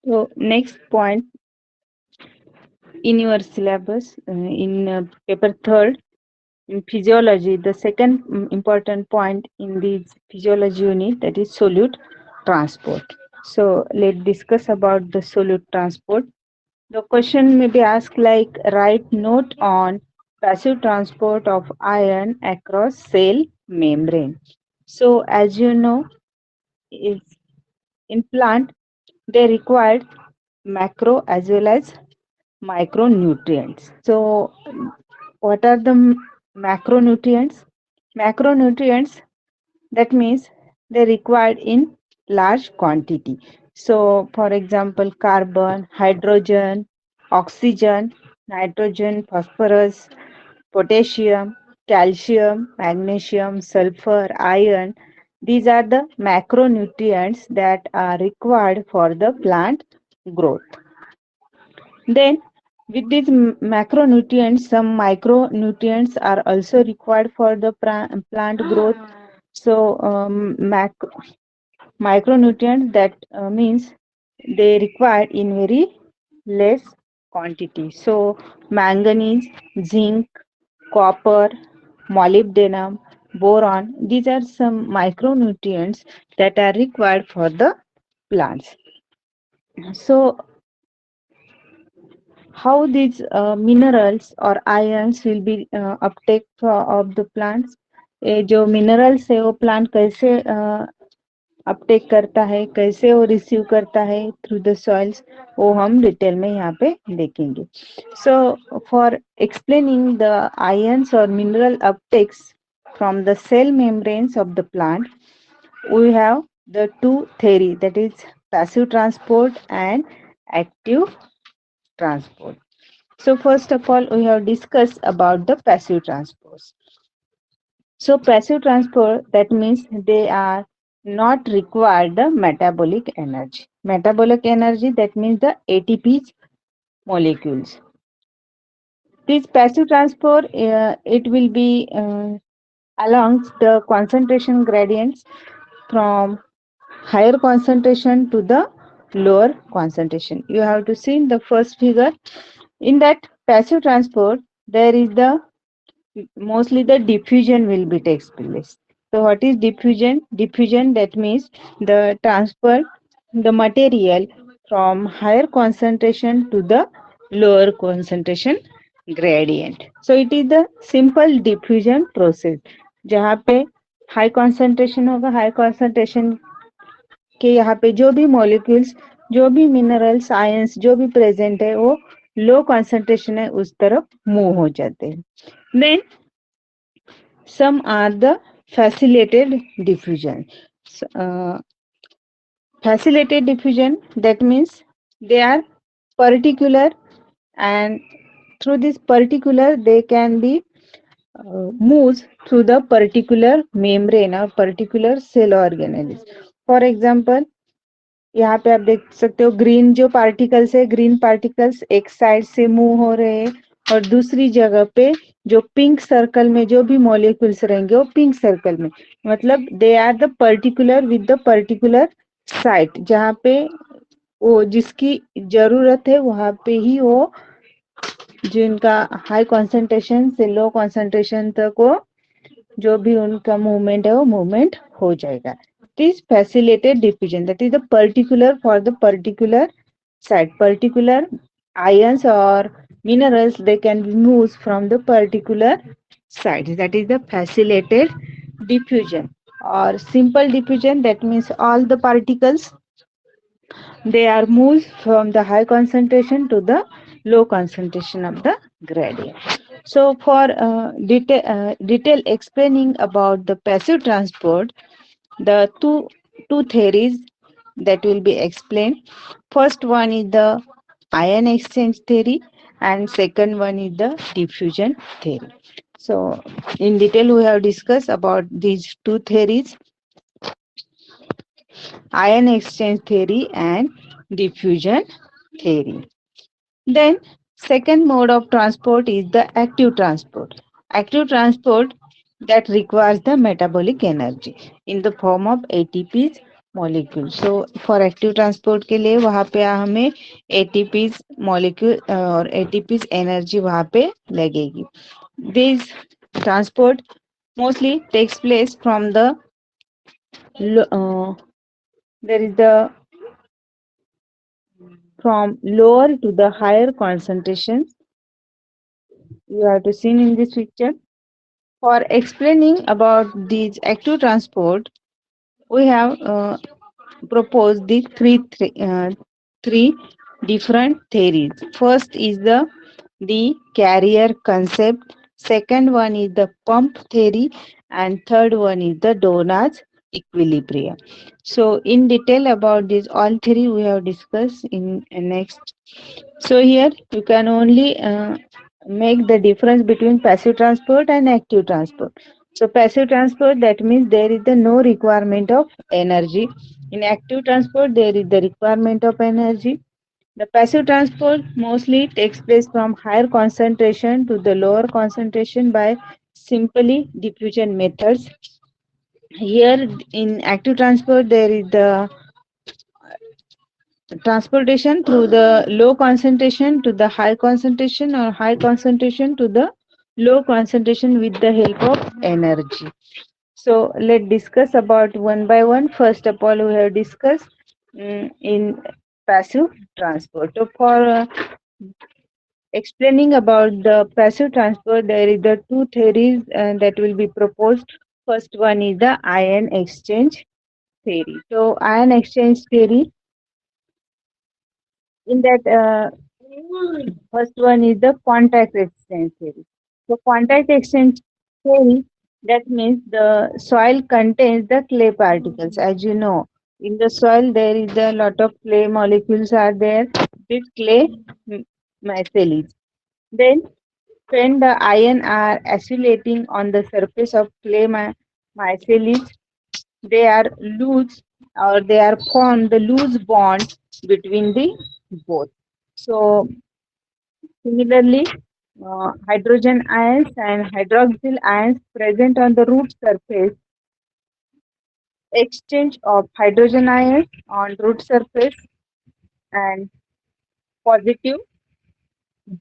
So next point in your syllabus, in paper third, in physiology, the second important point in the physiology unit, that is solute transport. So let's discuss about the solute transport. The question may be asked like write note on passive transport of iron across cell membrane. So as you know, is in plant they required macro as well as micronutrients. So what are the macronutrients? Macronutrients, that means they required in large quantity. So for example, carbon, hydrogen, oxygen, nitrogen, phosphorus, potassium, calcium, magnesium, sulfur, iron. These are the macronutrients that are required for the plant growth. Then, with these macronutrients, some micronutrients are also required for the plant growth. So, micronutrients, that means they require in very less quantity. So, manganese, zinc, copper, molybdenum, boron, these are some micronutrients that are required for the plants. So, how these minerals or ions will be uptake of the plants. ये जो minerals है वो plant कैसे Uptake करता है, कैसे वो receive करता है थ्रू द सॉइल्स, वो हम डिटेल में यहाँ पे देखेंगे. So for explaining the ions और mineral अपटेक्स from the cell membranes of the plant, we have the two theory, that is passive transport and active transport. So first of all, we have discussed about the passive transport. So passive transport, that means they are not required the metabolic energy. Metabolic energy, that means the ATP molecules. This passive transport, it will be along the concentration gradients from higher concentration to the lower concentration. You have to see in the first figure. In that passive transport, there is the mostly the diffusion will be takes place. So what is diffusion? Diffusion, that means the transfer the material from higher concentration to the lower concentration gradient. So it is the simple diffusion process जहाँ पे high concentration होगा, high concentration के यहाँ पे जो भी molecules, जो भी मिनरल्स, आयंस जो भी प्रेजेंट है वो लो concentration है उस तरफ मूव हो जाते हैं. Then some are the facilitated diffusion. Uh, Facilitated diffusion, that means they are particular, and through this particular they can be moves through the particular membrane or particular cell organelles. For example, यहाँ पे आप देख सकते हो green जो particles है, green particles एक side से मूव हो रहे हैं और दूसरी जगह पे जो पिंक सर्कल में जो भी मॉलिक्यूल्स रहेंगे वो पिंक सर्कल में, मतलब they are the particular with the particular site, जहाँ पे वो जिसकी जरूरत है वहां पे ही वो जिनका हाई कंसंट्रेशन से लो कंसंट्रेशन तक वो जो भी उनका मूवमेंट है वो मूवमेंट हो जाएगा. This facilitated diffusion, that is the particular for the particular site, particular ions or minerals, they can be moved from the particular site, that is the facilitated diffusion. Or simple diffusion, that means all the particles they are moved from the high concentration to the low concentration of the gradient. So for detail explaining about the passive transport, the two theories that will be explained. First one is the ion exchange theory and second one is the diffusion theory. So in detail we have discussed about these two theories, ion exchange theory and diffusion theory. Then second mode of transport is the active transport. Active transport that requires the metabolic energy in the form of ATPs molecule. So for active transport के लिए वहां पे हमें ATPs molecule और ATPs energy वहां पे लगेगी। This transport mostly takes place from the there is the from lower to the higher concentrations. You have to see in this picture. For explaining about these active transport, we have proposed the three different theories. First is the carrier concept. Second one is the pump theory, and third one is the Donat's equilibrium. So, in detail about these all three we have discussed in next. So here you can only make the difference between passive transport and active transport. So passive transport, that means there is the no requirement of energy. In active transport there is the requirement of energy. The passive transport mostly takes place from higher concentration to the lower concentration by simply diffusion methods. Here in active transport there is the transportation through the low concentration to the high concentration, or high concentration to the low concentration with the help of energy. So let's discuss about one by one. First of all, we have discussed in passive transport. So for explaining about the passive transport, there is the two theories that will be proposed. First one is the ion exchange theory. So ion exchange theory, in that first one is the contact exchange theory. So contact exchange theory, that means the soil contains the clay particles. As you know, in the soil there is a lot of clay molecules are there. This clay mycelia. Then when the ion are oscillating on the surface of clay mycelia, they are loose, or they are formed the loose bond between the both. So similarly, hydrogen ions and hydroxyl ions present on the root surface, exchange of hydrogen ions on root surface and positive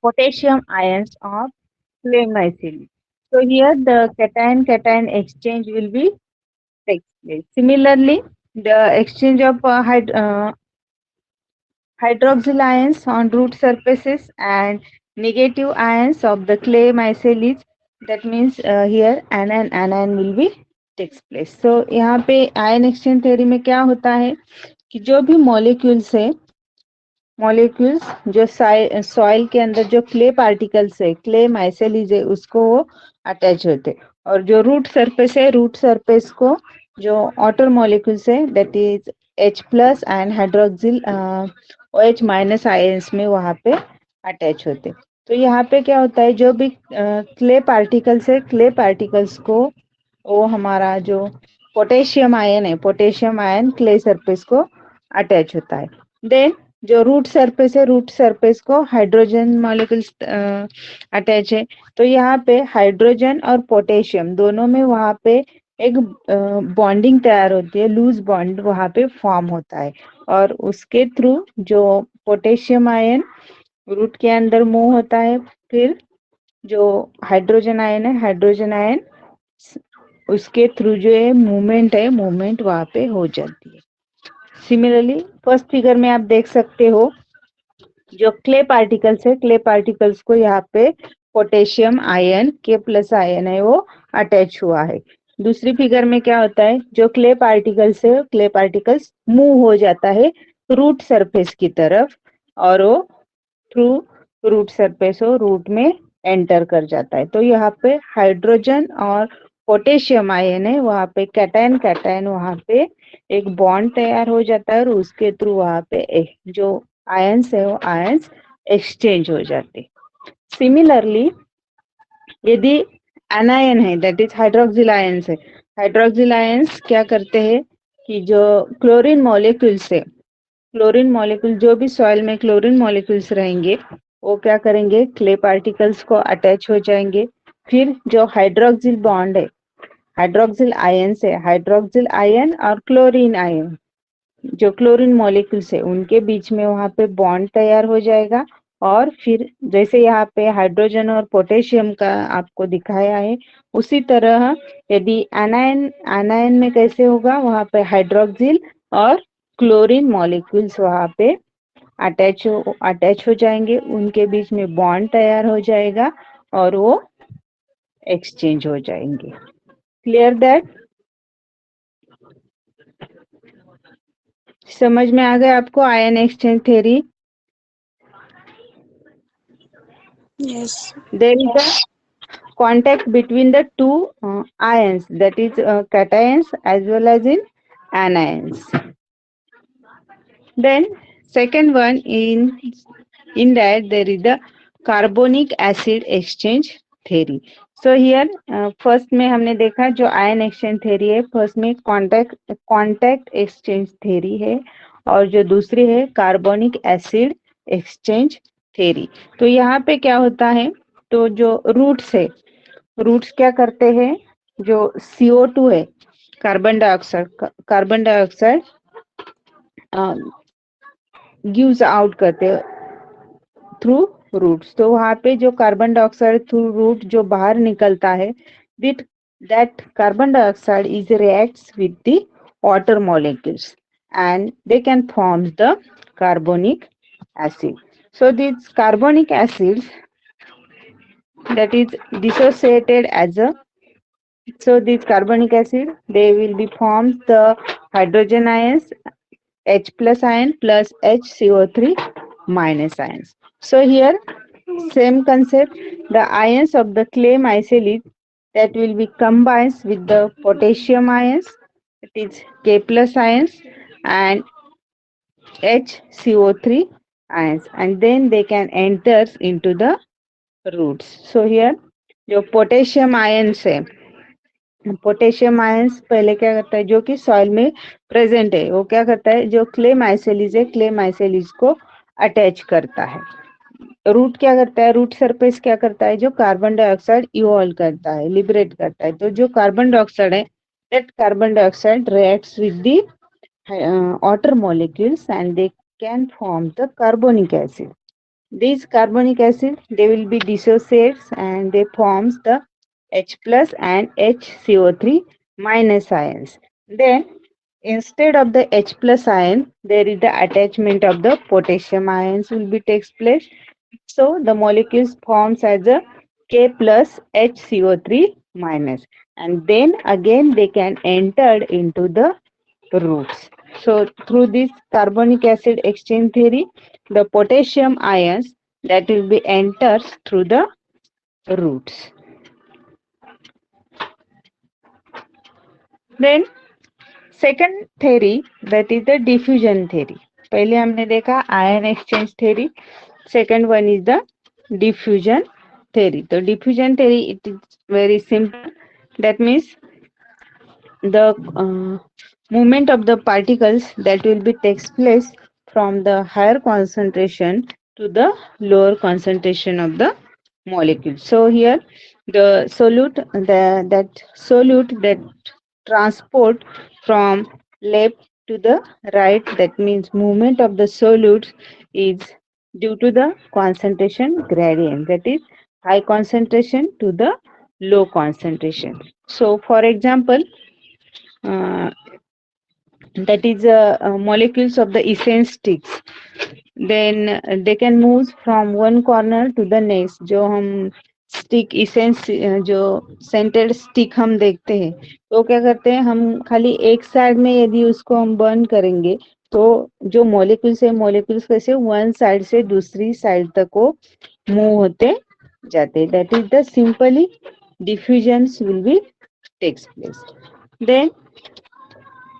potassium ions of clay mycelia. So here the cation exchange will be takes place. Similarly, the exchange of hydroxyl ions on root surfaces and negative ions of the clay mycelia, that means here anion will be takes place. So यहाँ पे ion exchange theory में क्या होता है कि जो भी molecules है, मॉलिक्यूल्स जो सॉइल के अंदर जो क्ले पार्टिकल्स है, क्ले माइसेलीज है, उसको वो अटैच होते, और जो रूट सरफेस है, रूट सरफेस को जो ऑटर मॉलिक्यूल्स है, that is H plus and hydroxyl OH minus ions में वहां पे अटैच होते। तो यहाँ पे क्या होता है, जो भी क्ले पार्टिकल्स है, क्ले पार्टिकल्स को वो हमारा जो पोटेशियम आयन है, पोटेशियम आयन क्ले सरफेस को अटैच होता है। देन जो रूट सरफेस है, रूट सरफेस को हाइड्रोजन मॉलिक्यूल्स अटैच है। तो यहाँ पे हाइड्रोजन और पोटेशियम दोनों में वहां पे एक बॉन्डिंग तैयार होती है, लूज बॉन्ड वहां पे फॉर्म होता है, और उसके थ्रू जो पोटेशियम आयन रूट के अंदर मूव होता है, फिर जो हाइड्रोजन आयन है, हाइड्रोजन आयन उसके थ्रू जो है मूवमेंट वहां पे हो जाती है। सिमिलरली फर्स्ट फिगर में आप देख सकते हो, जो क्ले पार्टिकल्स है, क्ले पार्टिकल्स को यहाँ पे पोटेशियम आयन के प्लस आयन है वो अटैच हुआ है। दूसरी फिगर में क्या होता है, जो क्ले पार्टिकल्स है, क्ले पार्टिकल्स मूव हो जाता है रूट सरफेस की तरफ, और वो थ्रू रूट सरफेस हो रूट में एंटर कर जाता है। तो यहाँ पे हाइड्रोजन और पोटेशियम आयन है, वहां पे कैटायन कैटायन वहां पे एक बॉन्ड तैयार हो जाता है, और उसके थ्रू वहां पे जो आयंस है वो आयंस एक्सचेंज हो जाते। सिमिलरली यदि एनायन है, दैट इज हाइड्रोक्सिल आयंस है, हाइड्रोक्सिल आयंस क्या करते हैं कि जो क्लोरीन मॉलिक्यूल्स है, क्लोरीन मॉलिक्यूल जो भी सॉइल में क्लोरीन मॉलिक्यूल्स रहेंगे, वो क्या करेंगे, क्ले पार्टिकल्स को अटैच हो जाएंगे। फिर जो हाइड्रोक्सिल बॉन्ड है, हाइड्रोक्सिल आयन से हाइड्रोक्सिल आयन और क्लोरीन आयन, जो क्लोरीन मॉलिक्यूल्स है उनके बीच में वहां पे बॉन्ड तैयार हो जाएगा। और फिर जैसे यहाँ पे हाइड्रोजन और पोटेशियम का आपको दिखाया है, उसी तरह यदि एनायन एनायन में कैसे होगा, वहां पे हाइड्रोक्सिल और क्लोरीन मॉलिक्यूल्स वहां पे अटैच हो जाएंगे, उनके बीच में बॉन्ड तैयार हो जाएगा और वो एक्सचेंज हो जाएंगे। Clear that? समझ में आ गया आपको ion exchange theory? Yes. There is a contact between the two ions, that is cations as well as in anions. Then second one, in that there is the carbonic acid exchange theory. So here first में हमने देखा जो ion exchange theory है, first में contact exchange theory है और जो दूसरी है कार्बोनिक एसिड एक्सचेंज थ्योरी। तो यहाँ पे क्या होता है, तो जो रूट्स है, रूट्स क्या करते हैं, जो CO2 है, कार्बन डाइऑक्साइड गिव्स आउट करते हैं थ्रू रूट्स। तो वहां पे जो कार्बन डाइऑक्साइड थ्रू रूट जो बाहर निकलता है, that carbon dioxide is reacts with the water molecules and they can form the carbonic acid. So these carbonic acids that is dissociated as a, so these carbonic acid they will be formed the hydrogen ions H plus ion plus HCO3 minus ions. So here same concept, the ions of the clay micelles that will be combined with the potassium ions, it is K plus ions and HCO3 ions, and then they can enter into the roots. So here जो potassium ions है, potassium ions पहले क्या करता है, जो कि soil में present है, वो क्या करता है, जो क्ले माइसेलिस है, क्ले माइसेलिस को अटैच करता है। रूट क्या करता है, रूट सरफेस क्या करता है, जो कार्बन डाइऑक्साइड इवॉल्व करता है, लिबरेट करता है। तो जो कार्बन डाइऑक्साइड है, that carbon dioxide reacts with the water molecules and they can form the carbonic acid. These carbonic acid they will be dissociates and they forms the H plus and HCO3 minus ions. Then instead of the H plus ion, there is the attachment of the potassium ions will be takes place. So the molecules forms as a K plus HCO3 minus, and then again they can enter into the roots. So through this carbonic acid exchange theory, the potassium ions that will be enters through the roots. Then second theory, that is the diffusion theory. पहले हमने देखा ion exchange theory. Second one is the diffusion theory. So diffusion theory it is very simple. That means the movement of the particles that will be takes place from the higher concentration to the lower concentration of the molecule. So here the that solute that transport from left to the right, that means movement of the solutes is due to the concentration gradient, that is high concentration to the low concentration. So for example, uh, that is molecules of the essence sticks, then they can move from one corner to the next. जो हम stick essence जो scented stick हम देखते हैं, तो क्या करते हैं, हम खाली एक साइड में यदि उसको हम बर्न करेंगे तो जो मॉलिक्यूल्स है, मॉलिक्यूल्स कैसे वन साइड से दूसरी साइड तक को मूव होते जाते, that is the simply diffusions will be takes place. Then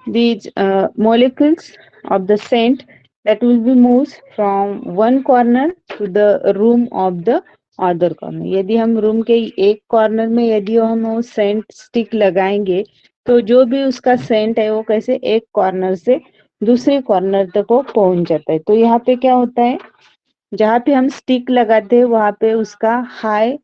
these molecules of the scent that will be moved from one corner to the room of the other corner. यदि हम room के एक corner में यदि हम वो Saint stick लगाएंगे, तो जो भी उसका सेंट है वो कैसे एक कॉर्नर से दूसरे कॉर्नर तक वो पहुंच जाता है. तो यहाँ पे क्या होता है, जहाँ पे हम स्टिक लगाते हैं वहां पे उसका हाई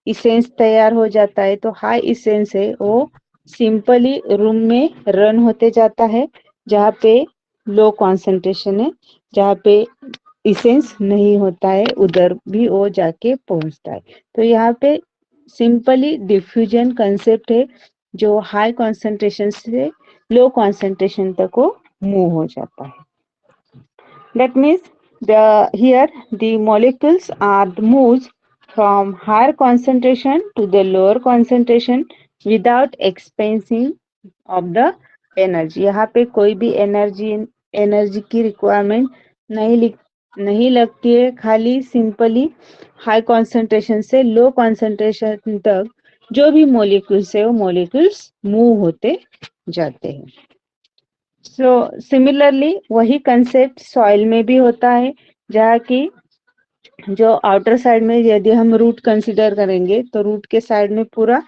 इसेंस तैयार हो जाता है. तो हाई इसेंस है वो सिंपली रूम में रन होते जाता है, जहाँ पे लो कॉन्सेंट्रेशन है, जहाँ पे इसेंस नहीं होता है उधर भी वो जाके पहुंचता है। तो यहाँ पे सिंपली डिफ्यूजन कंसेप्ट है जो हाई कॉन्सेंट्रेशन से लो कॉन्सेंट्रेशन तक वो मूव हो जाता है। That means the molecules are moves from higher concentration to the lower concentration without expensing of the energy. यहाँ पे कोई भी एनर्जी की रिक्वायरमेंट नहीं लगती है, खाली सिंपली हाई कॉन्सेंट्रेशन से लो कॉन्सेंट्रेशन तक जो भी मॉलिक्यूल्स है वो मॉलिक्यूल्स मूव होते जाते हैं। सो सिमिलरली वही कंसेप्ट सॉइल में भी होता है, जहाँ की जो आउटर साइड में यदि हम रूट कंसीडर करेंगे तो रूट के साइड में पूरा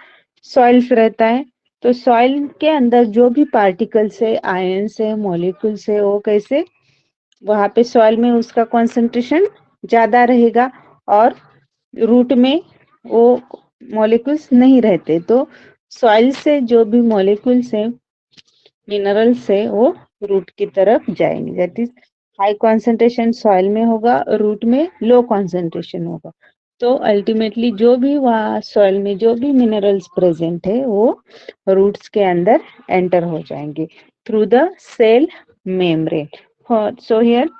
सॉइल्स रहता है। तो सॉइल के अंदर जो भी पार्टिकल्स है, आयंस है, मॉलिक्यूल्स है, वो कैसे वहां पे सॉइल में उसका कॉन्सेंट्रेशन ज्यादा रहेगा और रूट में वो मॉलिक्यूल्स नहीं रहते। तो सॉइल से जो भी मॉलिक्यूल्स है, मिनरल्स है, वो रूट की तरफ जाएंगे। That is high concentration soil में होगा, रूट में लो कॉन्सेंट्रेशन होगा। तो अल्टीमेटली जो भी वहाँ सॉइल में जो भी मिनरल्स प्रेजेंट है वो रूट्स के अंदर एंटर हो जाएंगे through the cell membrane. So here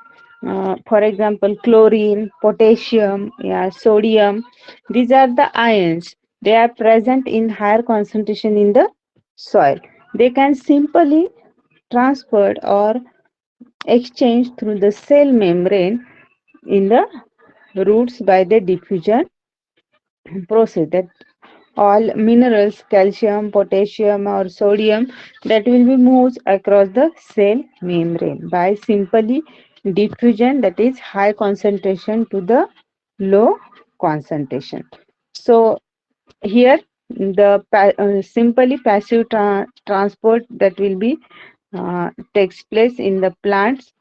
for example chlorine, potassium, yeah, sodium, these are the ions. They are present in higher concentration in the soil. They can simply transferred or exchanged through the cell membrane in the roots by the diffusion process. That all minerals, calcium, potassium or sodium, that will be moved across the cell membrane by simply diffusion, that is high concentration to the low concentration. So here the simply passive transport that will be takes place in the plants.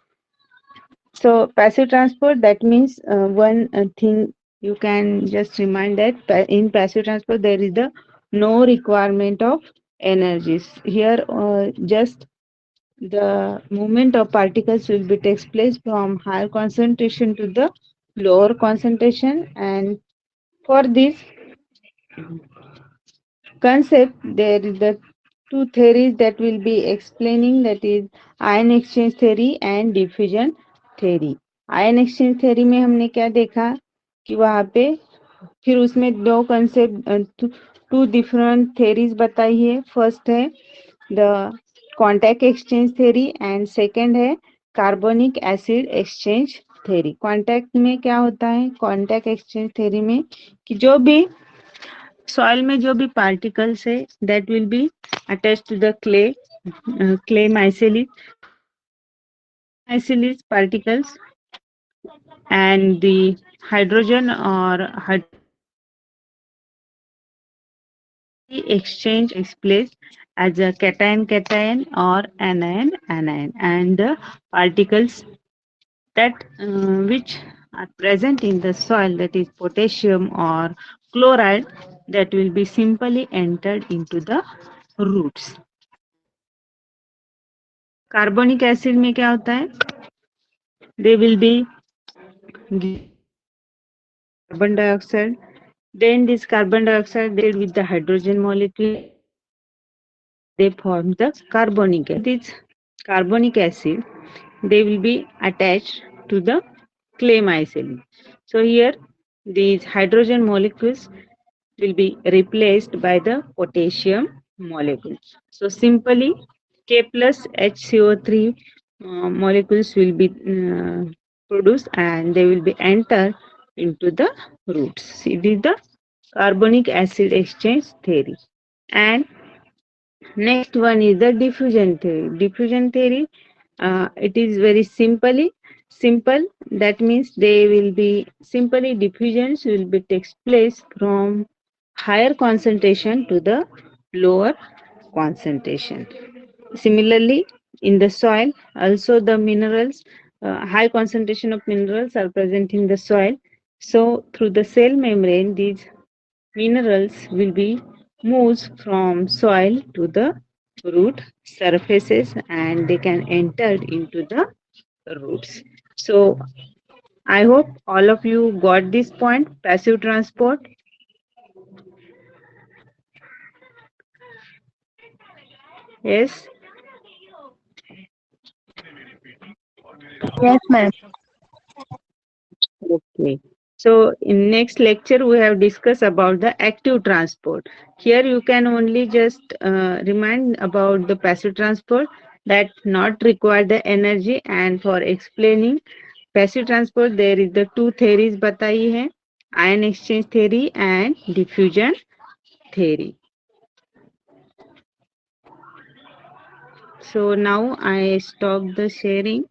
So passive transport, that means one thing you can just remind that in passive transport there is the no requirement of energies. Here just the movement of particles will be takes place from higher concentration to the lower concentration, and for this concept there is the two theories that will be explaining, that is ion exchange theory and diffusion theory. Ion exchange theory में हमने क्या देखा कि वहां पे फिर उसमें दो कंसेप्ट टू डिफरेंट थ्योरीज बताई है। फर्स्ट है the contact exchange theory and second है carbonic acid exchange theory. Contact में क्या होता है, कांटेक्ट एक्सचेंज थ्योरी में कि जो भी सॉइल में जो भी पार्टिकल्स है that will be attach to the clay mycelis particles, and the hydrogen or exchange takes place as a cation or anion, and the particles that which are present in the soil, that is potassium or chloride, that will be simply entered into the roots. Carbonic acid में क्या होता है, they will be carbon dioxide, then this carbon dioxide they with the hydrogen molecule, they form the carbonic acid. This carbonic acid they will be attached to the clay mycelium. So here these hydrogen molecules will be replaced by the potassium molecule. So simply K plus HCO3 molecules will be produced and they will be entered into the roots. See, this is the carbonic acid exchange theory. And next one is the diffusion theory. Diffusion theory, it is very simple. That means they will be simply diffusions will be takes place from higher concentration to the lower concentration. Similarly, in the soil, also the minerals, high concentration of minerals are present in the soil. So through the cell membrane, these minerals will be moved from soil to the root surfaces and they can enter into the roots. So I hope all of you got this point, passive transport. Yes. Yes, ma'am. Okay. So in next lecture we have discussed about the active transport. Here you can only just remind about the passive transport that not require the energy, and for explaining passive transport there is the two theories बताई है, ion exchange theory and diffusion theory. So now I stop the sharing.